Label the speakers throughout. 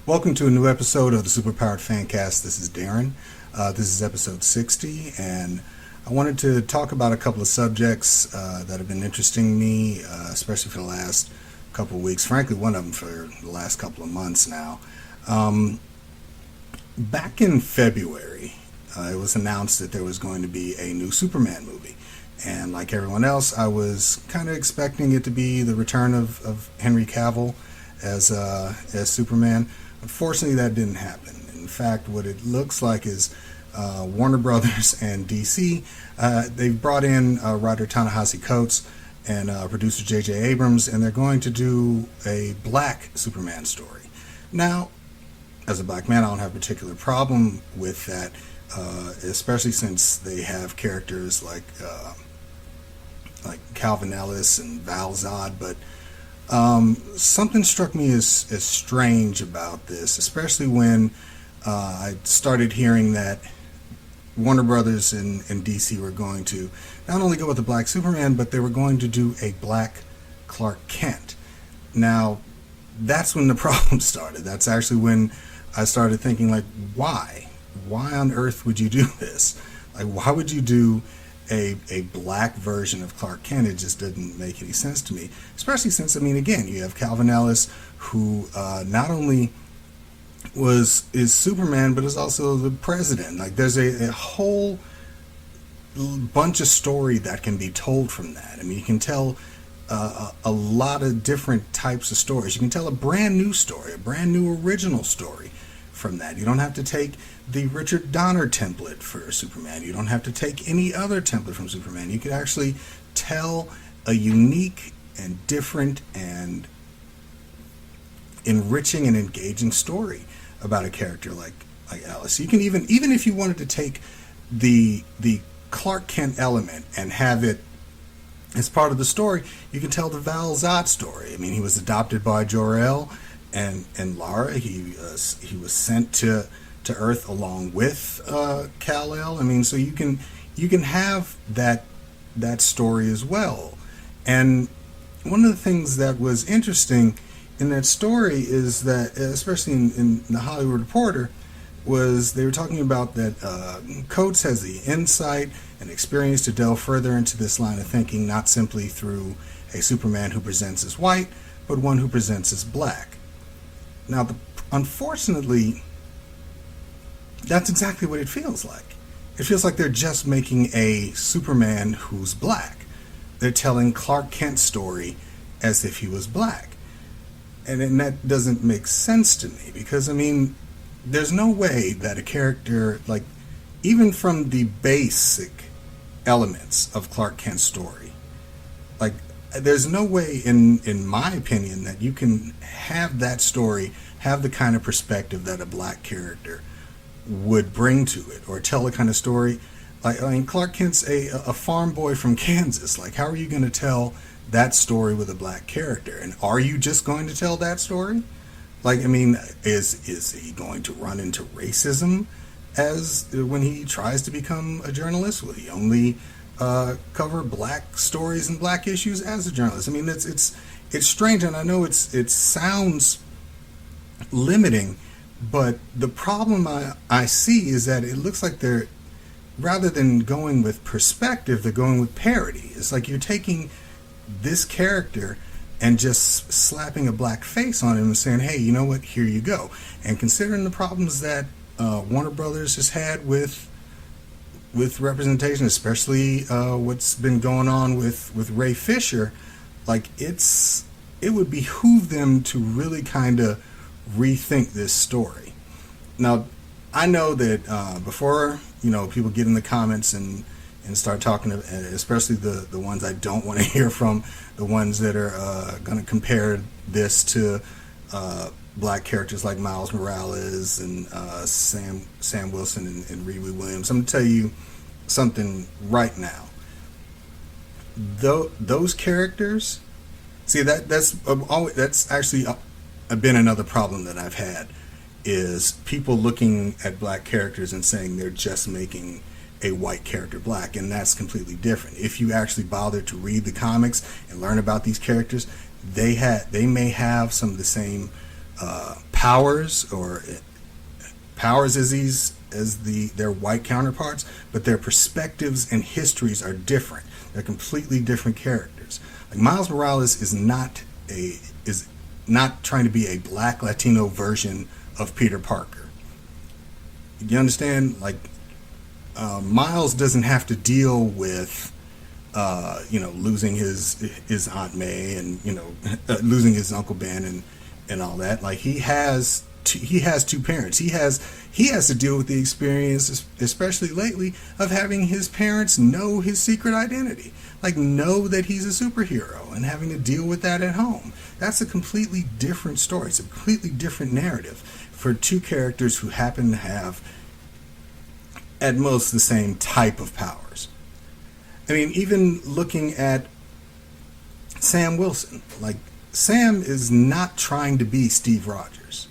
Speaker 1: Welcome to a new episode of the Superpowered Fancast. This is Darren. This is episode 60, and I wanted to talk about a couple of subjects that have been interesting me, especially for the last couple of weeks. Frankly, one of them for the last couple of months now. Back in February, it was announced that there was going to be a new Superman movie. And like everyone else, I was kind of expecting it to be the return of Henry Cavill as Superman. Unfortunately, that didn't happen. In fact, what it looks like is Warner Brothers and DC, they've brought in writer Ta-Nehisi Coates and producer J.J. Abrams, and they're going to do a black Superman story. Now, as a black man, I don't have a particular problem with that, especially since they have characters like Calvin Ellis and Val Zod, but something struck me as strange about this, especially when I started hearing that Warner Brothers and DC were going to not only go with the black Superman, but they were going to do a black Clark Kent. Now, that's when the problem started. That's actually when I started thinking, like, why? Why on earth would you do this? Like, why would you do a black version of Clark Kent? It just didn't make any sense to me, especially since, I mean, again, you have Calvin Ellis, who not only is Superman, but is also the president. Like, there's a whole bunch of story that can be told from that. I mean, you can tell a lot of different types of stories. You can tell a brand new story, a brand new original story from that. You don't have to take the Richard Donner template for Superman. You don't have to take any other template from Superman. You could actually tell a unique and different and enriching and engaging story about a character like Alice. You can even if you wanted to take the Clark Kent element and have it as part of the story, you can tell the Val Zod story. I mean, he was adopted by Jor-El and Lara. He was sent to Earth along with Kal-El. I mean, so you can have that story as well. And one of the things that was interesting in that story is that, especially in the Hollywood Reporter, was they were talking about that Coates has the insight and experience to delve further into this line of thinking, not simply through a Superman who presents as white, but one who presents as black. Now, unfortunately, that's exactly what it feels like. It feels like they're just making a Superman who's black. They're telling Clark Kent's story as if he was black. And that doesn't make sense to me, because, I mean, there's no way that a character, like, even from the basic elements of Clark Kent's story, like, there's no way, in my opinion, that you can have that story have the kind of perspective that a black character would bring to it, or tell the kind of story. Like, I mean, Clark Kent's a farm boy from Kansas. Like, how are you going to tell that story with a black character? And are you just going to tell that story? Like, I mean, is he going to run into racism as when he tries to become a journalist? Will he only cover black stories and black issues as a journalist? I mean, it's strange, and I know it sounds limiting, but the problem I see is that it looks like they're, rather than going with perspective, they're going with parody. It's like you're taking this character and just slapping a black face on him and saying, hey, you know what, here you go. And considering the problems that Warner Brothers has had with representation, especially what's been going on with Ray Fisher, like, it would behoove them to really kind of rethink this story. Now, I know that before, people get in the comments and start talking, especially the ones I don't want to hear from, the ones that are going to compare this to black characters like Miles Morales and Sam Wilson and Riri Williams. I'm going to tell you something right now. Those characters, see, that's actually been another problem that I've had, is people looking at black characters and saying they're just making a white character black, and that's completely different. If you actually bother to read the comics and learn about these characters, they may have some of the same powers as their white counterparts, but their perspectives and histories are different. They're completely different characters. Like Miles Morales is not trying to be a black Latino version of Peter Parker. You understand? Like Miles doesn't have to deal with losing his Aunt May and losing his Uncle Ben and all that. Like he has two parents. He has to deal with the experience, especially lately, of having his parents know his secret identity, like know that he's a superhero, and having to deal with that at home. That's a completely different story. It's a completely different narrative for two characters who happen to have at most the same type of powers. I mean, even looking at Sam Wilson, like Sam is not trying to be Steve Rogers.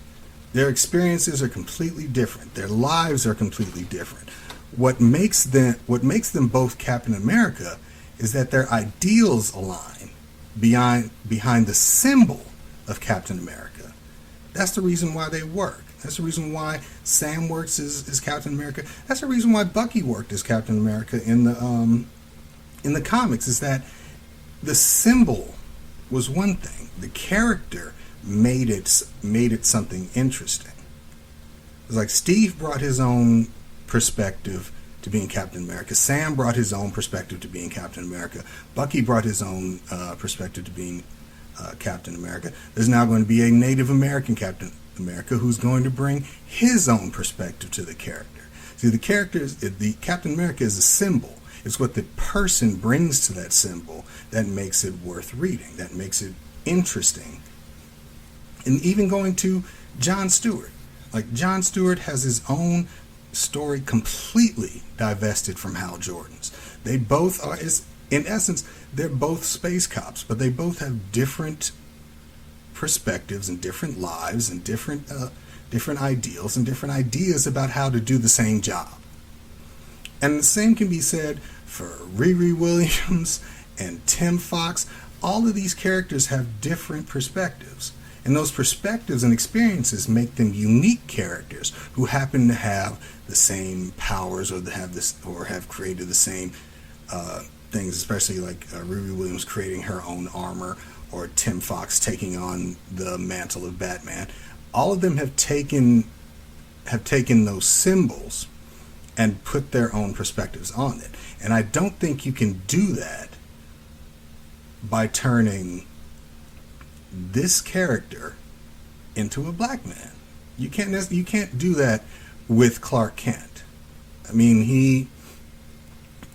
Speaker 1: Their experiences are completely different. Their lives are completely different. What makes them both Captain America is that their ideals align behind the symbol of Captain America. That's the reason why they work. That's the reason why Sam works as Captain America. That's the reason why Bucky worked as Captain America in the comics, is that the symbol was one thing. The character made it something interesting. It's like Steve brought his own perspective to being Captain America. Sam brought his own perspective to being Captain America. Bucky brought his own perspective to being Captain America. There's now going to be a Native American Captain America who's going to bring his own perspective to the character. See, the Captain America is a symbol. It's what the person brings to that symbol that makes it worth reading, that makes it interesting. And even going to Jon Stewart. Like, Jon Stewart has his own story completely divested from Hal Jordan's. They both are, in essence, they're both space cops, but they both have different perspectives and different lives and different ideals and different ideas about how to do the same job. And the same can be said for Riri Williams and Tim Fox. All of these characters have different perspectives. And those perspectives and experiences make them unique characters who happen to have the same powers or have created the same things, especially like Riri Williams creating her own armor, or Tim Fox taking on the mantle of Batman. All of them have taken those symbols and put their own perspectives on it. And I don't think you can do that by turning this character into a black man. You can't do that with Clark Kent. I mean,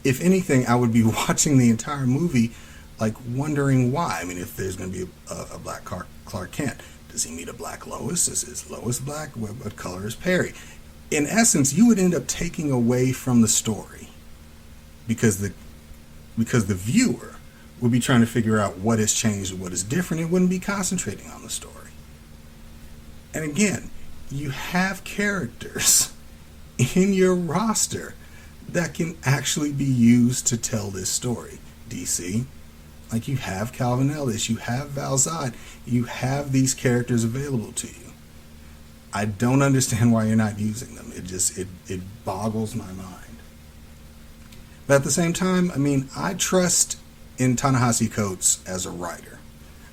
Speaker 1: if anything, I would be watching the entire movie like wondering why. I mean, if there's going to be a black Clark Kent, does he meet a black Lois? Is Lois black? What color is Perry? In essence, you would end up taking away from the story because the viewer would be trying to figure out what has changed and what is different. It wouldn't be concentrating on the story. And again, you have characters in your roster that can actually be used to tell this story. DC, like, you have Calvin Ellis, you have Val Zod, you have these characters available to you. I don't understand why you're not using them. It boggles my mind. But at the same time, I mean, I trust in Ta-Nehisi Coates as a writer.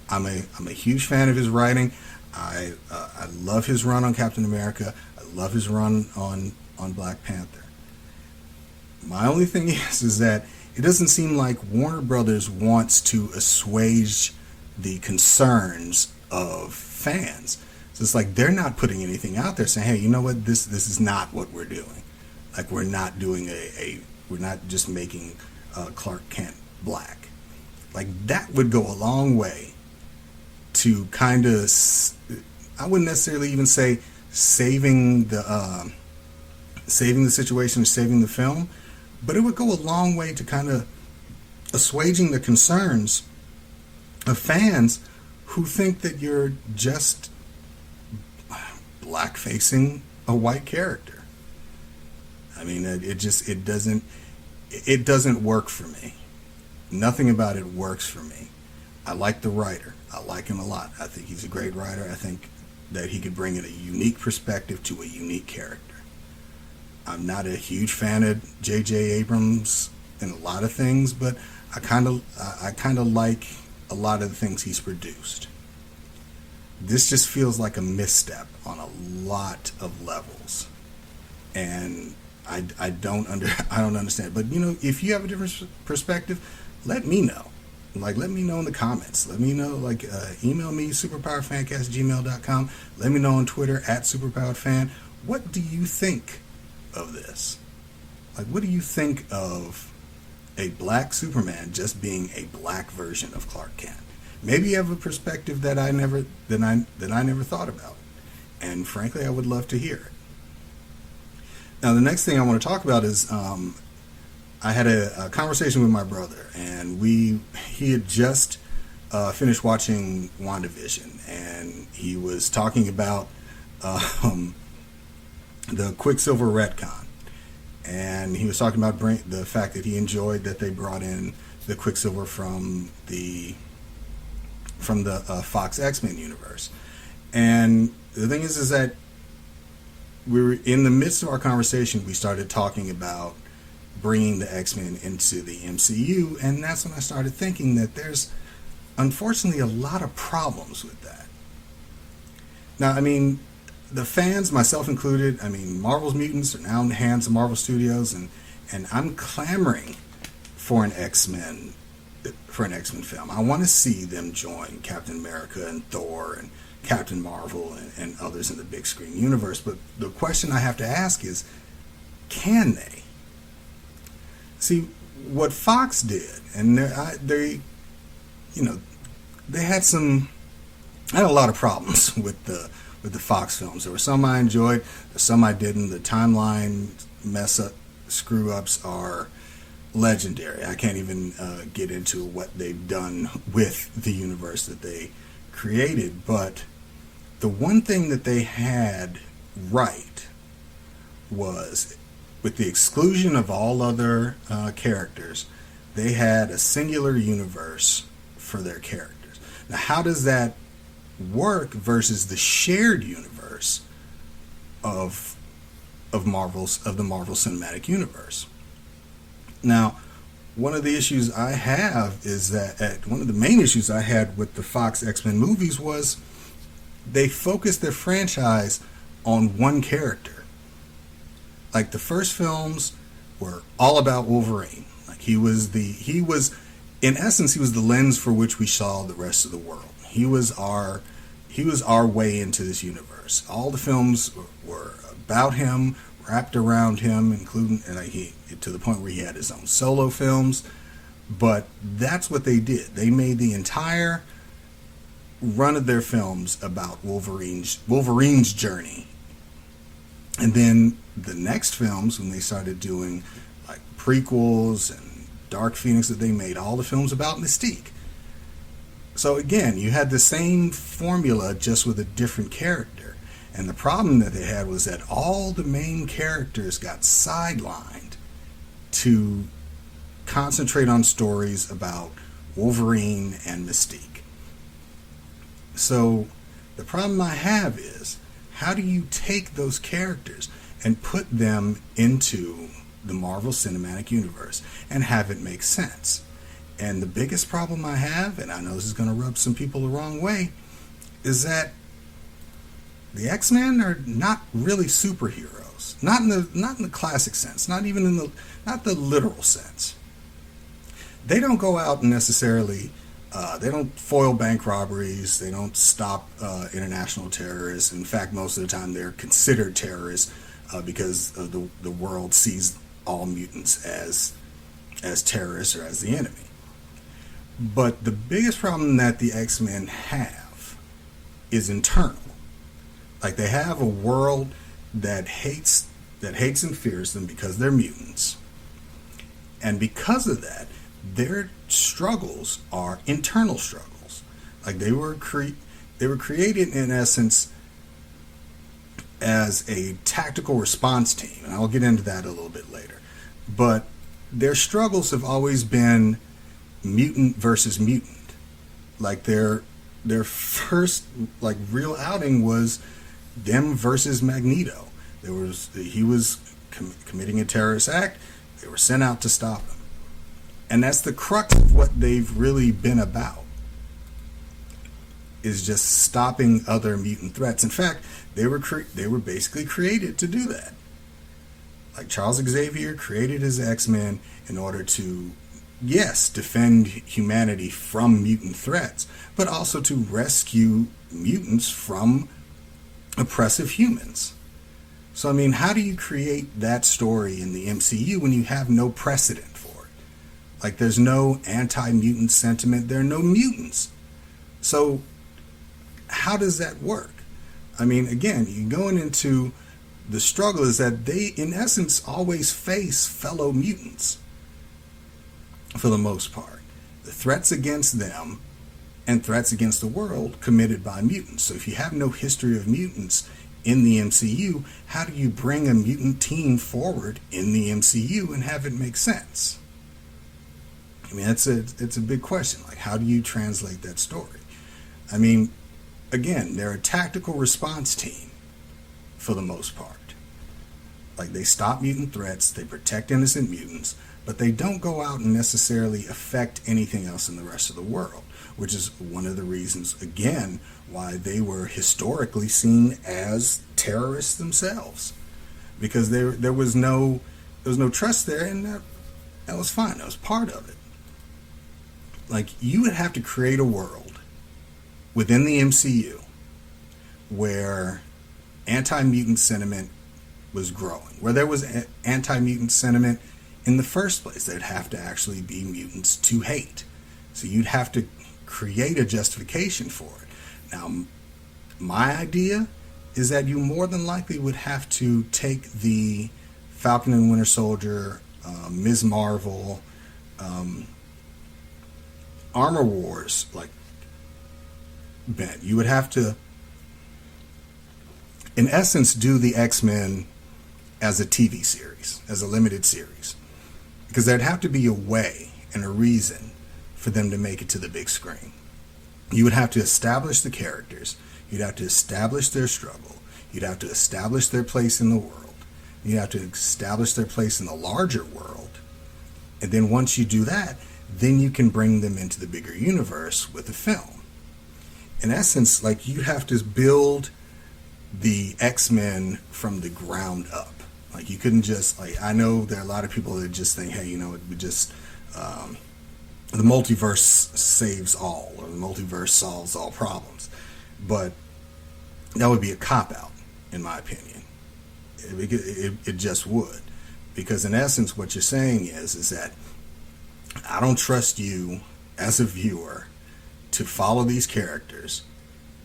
Speaker 1: I'm a huge fan of his writing. I love his run on Captain America. I love his run on Black Panther. My only thing is that it doesn't seem like Warner Brothers wants to assuage the concerns of fans. So it's like they're not putting anything out there saying, hey, you know what, this is not what we're doing. Like, we're not doing we're not just making Clark Kent black. Like, that would go a long way to kind of, I wouldn't necessarily even say saving the situation or saving the film, but it would go a long way to kind of assuaging the concerns of fans who think that you're just black-facing a white character. I mean, it doesn't work for me. Nothing about it works for me. I like the writer. I like him a lot. I think he's a great writer. I think that he could bring in a unique perspective to a unique character. I'm not a huge fan of J.J. Abrams in a lot of things, but I kind of like a lot of the things he's produced. This just feels like a misstep on a lot of levels, and I don't understand. But if you have a different perspective, let me know. Let me know in the comments. Let me know. Email me superpoweredfancast@gmail.com. Let me know on Twitter @superpoweredfan. What do you think of this? What do you think of a black Superman just being a black version of Clark Kent? Maybe you have a perspective that I never thought about, and frankly, I would love to hear it. Now, the next thing I want to talk about is I had a conversation with my brother, and he had just finished watching WandaVision, and he was talking about the Quicksilver retcon, and he was talking about the fact that he enjoyed that they brought in the Quicksilver from the Fox X-Men universe. And the thing is that we were in the midst of our conversation, we started talking about bringing the X-Men into the MCU, and that's when I started thinking that there's unfortunately a lot of problems with that. Now, the fans, myself included, Marvel's mutants are now in the hands of Marvel Studios, and I'm clamoring for an X-Men film. I want to see them join Captain America and Thor and Captain Marvel and others in the big screen universe. But the question I have to ask is, can they? See, what Fox did, and they had a lot of problems with the Fox films. There were some I enjoyed, some I didn't. The timeline screw-ups are legendary. I can't even get into what they've done with the universe that they created, but the one thing that they had right was, with the exclusion of all other characters, they had a singular universe for their characters. Now, how does that work versus the shared universe of the Marvel Cinematic Universe? Now, one of the issues I have is that one of the main issues I had with the Fox X-Men movies was they focused their franchise on one character. The first films were all about Wolverine. He was in essence, he was the lens for which we saw the rest of the world. He was our way into this universe. All the films were about him, wrapped around him, including to the point where he had his own solo films. But that's what they did. They made the entire run of their films about Wolverine's journey. And then the next films, when they started doing prequels and Dark Phoenix, that they made all the films about Mystique. So again, you had the same formula, just with a different character. And the problem that they had was that all the main characters got sidelined to concentrate on stories about Wolverine and Mystique. So the problem I have is, how do you take those characters and put them into the Marvel Cinematic Universe and have it make sense? And the biggest problem I have, and I know this is going to rub some people the wrong way, is that the X-Men are not really superheroes. Not in the classic sense. Not even not the literal sense. They don't go out and necessarily. They don't foil bank robberies. They don't stop international terrorists. In fact, most of the time they're considered terrorists because the world sees all mutants as terrorists or as the enemy. But the biggest problem that the X-Men have is internal. They have a world that hates and fears them because they're mutants. And because of that, their struggles are internal struggles. They were created in essence as a tactical response team, and I'll get into that a little bit later. But their struggles have always been mutant versus mutant. their first like real outing was them versus Magneto. He was committing a terrorist act. They were sent out to stop him, and that's the crux of what they've really been about. Is just stopping other mutant threats. In fact, they were basically created to do that. Like Charles Xavier created his X-Men in order to, yes, defend humanity from mutant threats, but also to rescue mutants from oppressive humans. So, I mean, how do you create that story in the MCU when you have no precedent for it? Like, there's no anti-mutant sentiment. There are no mutants. So, how does that work? I mean, again, you're going into the struggle is that they, in essence, always face fellow mutants for the most part. The threats against them and threats against the world committed by mutants. So if you have no history of mutants in the MCU, how do you bring a mutant team forward in the MCU and have it make sense? I mean, it's a big question. Like, how do you translate that story? I mean, again, they're a tactical response team for the most part. Like, they stop mutant threats, they protect innocent mutants, but they don't go out and necessarily affect anything else in the rest of the world, which is one of the reasons, again, why they were historically seen as terrorists themselves. Because there was no trust there, and that was fine. That was part of it. Like, you would have to create a world within the MCU where anti-mutant sentiment was growing, where there was anti-mutant sentiment in the first place. There'd have to actually be mutants to hate. So you'd have to create a justification for it. Now, my idea is that you more than likely would have to take the Falcon and Winter Soldier, Ms. Marvel, Armor Wars, like, bent. You would have to, in essence, do the X-Men as a TV series, as a limited series. Because there'd have to be a way and a reason for them to make it to the big screen. You would have to establish the characters. You'd have to establish their struggle. You'd have to establish their place in the world. You'd have to establish their place in the larger world. And then once you do that, then you can bring them into the bigger universe with a film. In essence, like, you have to build the X-Men from the ground up. Like, you couldn't just, like, I know there are a lot of people that just think, hey, you know, it would just, the multiverse saves all, or the multiverse solves all problems. But that would be a cop-out, in my opinion. It just would. Because in essence, what you're saying is that I don't trust you as a viewer to follow these characters,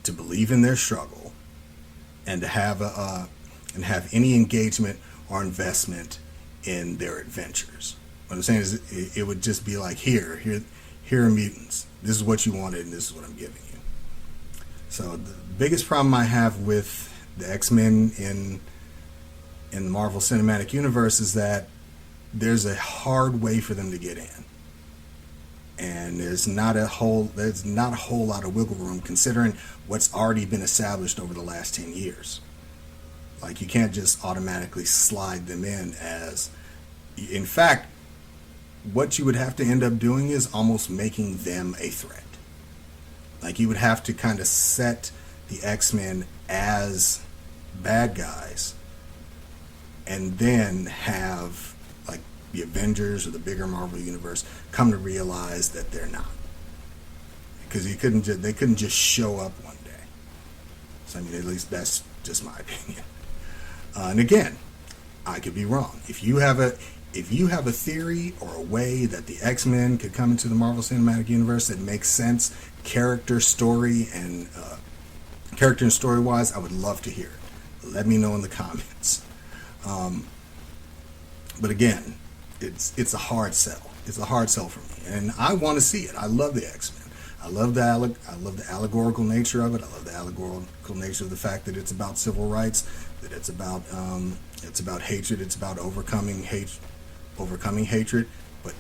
Speaker 1: to believe in their struggle, and to have any engagement or investment in their adventures. What I'm saying is, it would just be like, here are mutants. This is what you wanted, and this is what I'm giving you. So the biggest problem I have with the X-Men in the Marvel Cinematic Universe is that there's a hard way for them to get in. And there's not a whole lot of wiggle room considering what's already been established over the last 10 years. Like, you can't just automatically slide them in fact, what you would have to end up doing is almost making them a threat. Like, you would have to kind of set the X-Men as bad guys and then have, like, the Avengers or the bigger Marvel universe come to realize that they're not, because they couldn't just show up one day. So I mean, at least that's just my opinion. And again, I could be wrong. If you have a theory or a way that the X-Men could come into the Marvel Cinematic Universe that makes sense, character, story, and story wise, I would love to hear it. Let me know in the comments. But again, it's a hard sell. It's a hard sell for me, and I want to see it. I love the X-Men. I love the allegorical nature of it. I love the allegorical nature of the fact that it's about civil rights, that it's about hatred, it's about overcoming hatred. But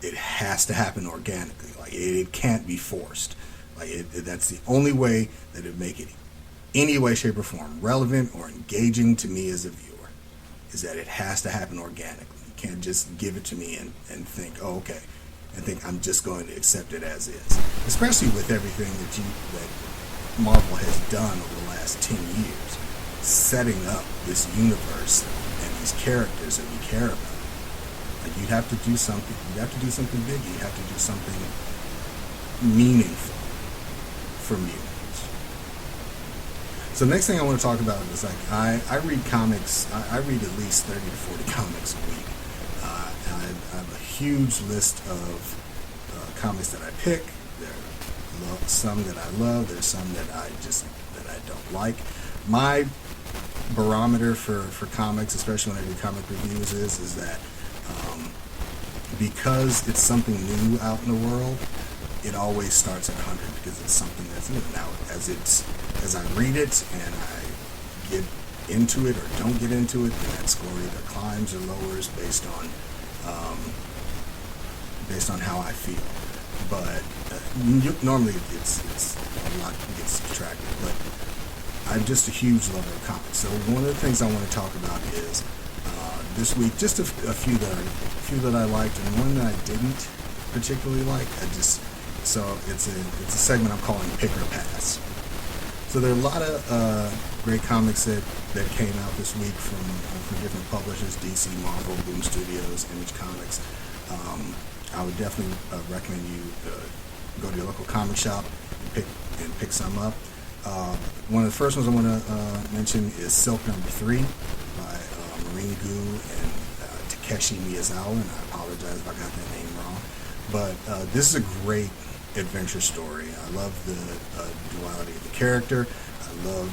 Speaker 1: it has to happen organically. Like, it can't be forced. Like that's the only way that it make it any way, shape, or form relevant or engaging to me as a viewer, is that it has to happen organically. You can't just give it to me and think, oh, okay, and think I'm just going to accept it as is. Especially with everything that Marvel has done over the last 10 years, setting up this universe and these characters that we care about. Like you have to do something. You have to do something big. You have to do something meaningful for mutants. So next thing I want to talk about is like I read comics. I read at least 30 to 40 comics a week. And I have a huge list of comics that I pick. There are some that I love. There's some that I don't like. My barometer for comics, especially when I do comic reviews, is that because it's something new out in the world, it always starts at 100 because it's something that's new. Now, as I read it and I get into it or don't get into it, then that score either climbs or lowers based on how I feel. But normally it's a lot gets subtracted. But I'm just a huge lover of comics. So one of the things I want to talk about is this week just a few that I liked and one that I didn't particularly like. So it's a segment I'm calling Pick or Pass. So there are a lot of great comics that came out this week from different publishers: DC, Marvel, Boom Studios, Image Comics. I would definitely recommend you go to your local comic shop and pick some up. One of the first ones I want to mention is Silk #3 by Marine Gu and Takeshi Miyazawa, and I apologize if I got that name wrong. But this is a great adventure story. I love the duality of the character. I love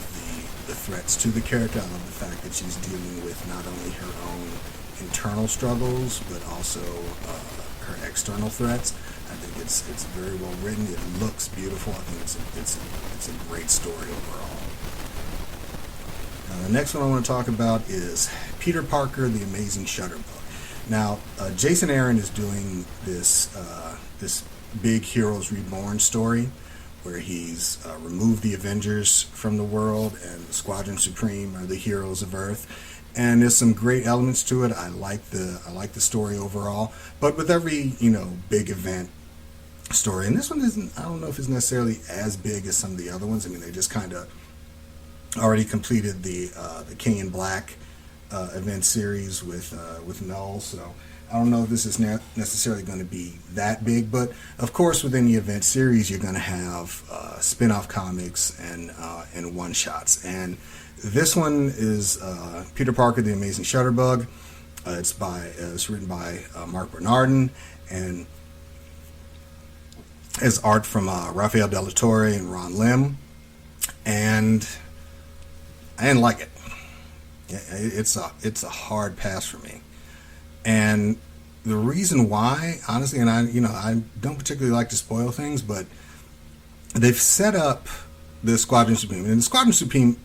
Speaker 1: the threats to the character. I love the fact that she's dealing with not only her own internal struggles, but also her external threats. I think it's very well written. It looks beautiful. I think it's a great story overall. The next one I want to talk about is Peter Parker, The Amazing Shutterbug. Now, Jason Aaron is doing this big Heroes Reborn story where he's removed the Avengers from the world and the Squadron Supreme are the heroes of Earth. And there's some great elements to it. I like the story overall. But with every big event story, and this one isn't. I don't know if it's necessarily as big as some of the other ones. I mean, they just kind of already completed the King in Black event series with Null. So I don't know if this is necessarily going to be that big. But of course, within the event series, you're going to have spin-off comics and one-shots. And this one is Peter Parker, The Amazing Shutterbug. It's written by Mark Bernardin and has art from Rafael de la Torre and Ron Lim. And I didn't like it. It's a hard pass for me. And the reason why, honestly, and I don't particularly like to spoil things, but they've set up the Squadron Supreme, and the Squadron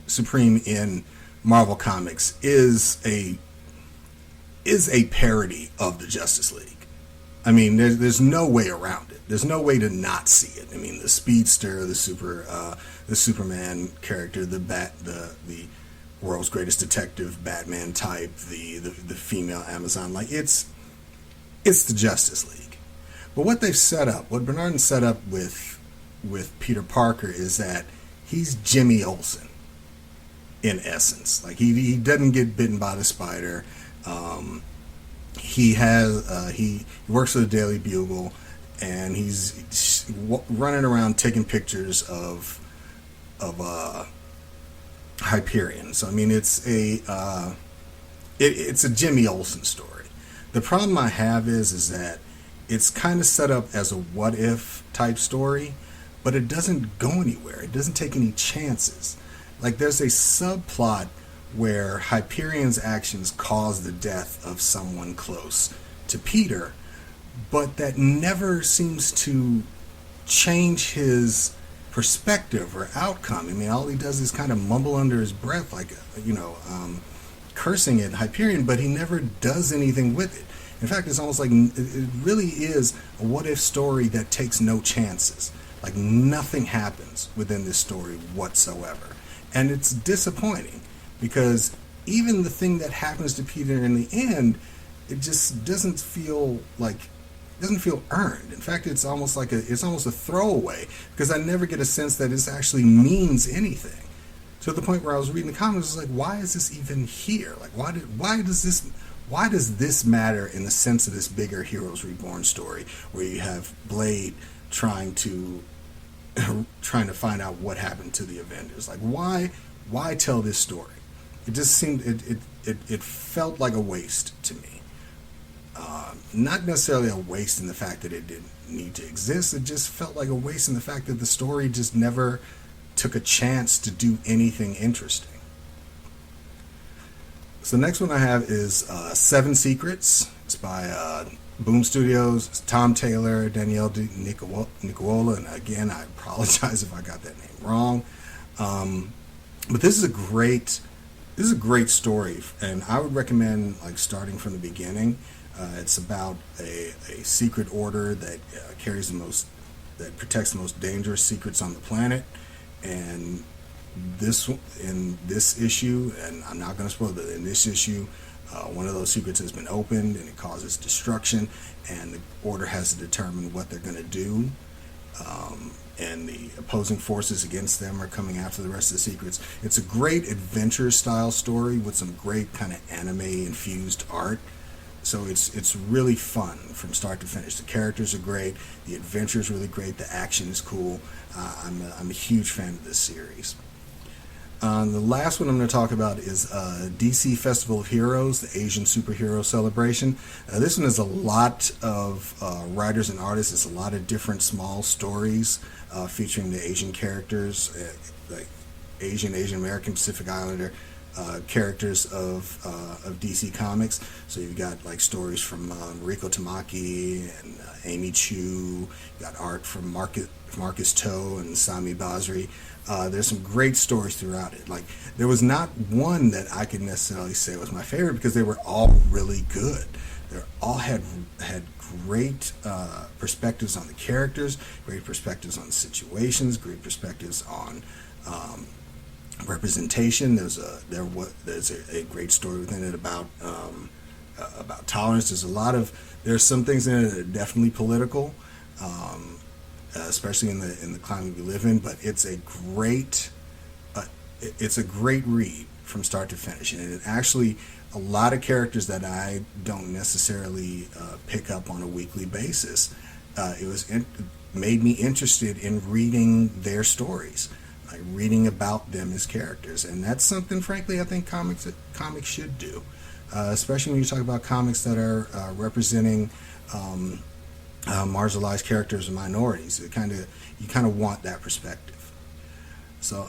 Speaker 1: Supreme in Marvel Comics is a parody of the Justice League. I mean, there's no way around it. There's no way to not see it. I mean, the speedster, the Superman character, the world's greatest detective, Batman type, the female Amazon, like it's the Justice League. But what they've set up, what Bernardin set up with Peter Parker is that he's Jimmy Olsen in essence. Like he doesn't get bitten by the spider. He works for the Daily Bugle, and he's running around taking pictures of Hyperion. So I mean, it's a Jimmy Olsen story. The problem I have is that it's kind of set up as a what if type story, but it doesn't go anywhere. It doesn't take any chances. Like there's a subplot where Hyperion's actions cause the death of someone close to Peter, but that never seems to change his perspective or outcome. I mean, all he does is kind of mumble under his breath, like, cursing at Hyperion, but he never does anything with it. In fact, it's almost like it really is a what-if story that takes no chances. Like nothing happens within this story whatsoever. And it's disappointing because even the thing that happens to Peter in the end, it just doesn't feel earned. In fact, it's almost a throwaway because I never get a sense that it actually means anything. To the point where I was reading the comments, I was like, why is this even here? Like, why does this matter in the sense of this bigger Heroes Reborn story where you have Blade trying to find out what happened to the Avengers? Like, why tell this story? It just seemed it felt like a waste to me. Not necessarily a waste in the fact that it didn't need to exist. It just felt like a waste in the fact that the story just never took a chance to do anything interesting. So the next one I have is Seven Secrets. It's by Boom Studios. It's Tom Taylor, Danielle Nicola, and again, I apologize if I got that name wrong. But this is a great story, and I would recommend starting from the beginning. It's about a secret order that protects the most dangerous secrets on the planet. And in this issue, and I'm not going to spoil it, but in this issue, one of those secrets has been opened and it causes destruction, and the order has to determine what they're going to do. And the opposing forces against them are coming after the rest of the secrets. It's a great adventure style story with some great kind of anime infused art. So it's really fun from start to finish. The characters are great. The adventure is really great. The action is cool. I'm a huge fan of this series. The last one I'm going to talk about is DC Festival of Heroes, the Asian Superhero Celebration. This one is a lot of writers and artists. It's a lot of different small stories featuring the Asian characters, like Asian American, Pacific Islander characters of DC Comics. So you've got stories from Riko Tamaki and Amy Chu. You got art from Marcus Toe and Sami Basri. There's some great stories throughout it. There was not one that I could necessarily say was my favorite because they were all really good. They all had great perspectives on the characters, great perspectives on the situations, great perspectives on representation. There's a great story within it about tolerance. There's some things in it that are definitely political, especially in the climate we live in. But it's a great read from start to finish, and it actually a lot of characters that I don't necessarily pick up on a weekly basis. Made me interested in reading their stories. Reading about them as characters, and that's something, frankly, I think comics should do, especially when you talk about comics that are representing marginalized characters and minorities. You kind of want that perspective. So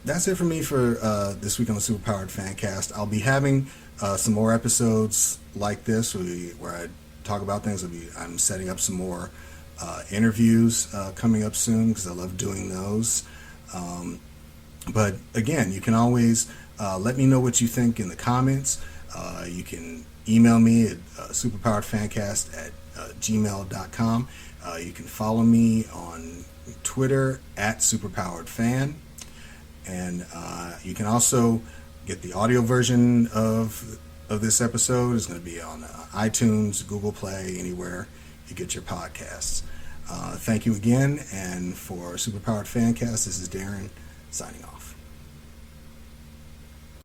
Speaker 1: that's it for me for this week on the Superpowered Fancast. I'll be having some more episodes like this where I talk about things. I'm setting up some more interviews coming up soon because I love doing those. But again, you can always let me know what you think in the comments. You can email me at superpoweredfancast@gmail.com. You can follow me on Twitter at superpoweredfan, and you can also get the audio version of this episode. It's going to be on iTunes, Google Play, anywhere you get your podcasts. Thank you again, and for Superpowered Fancast, this is Darren signing off.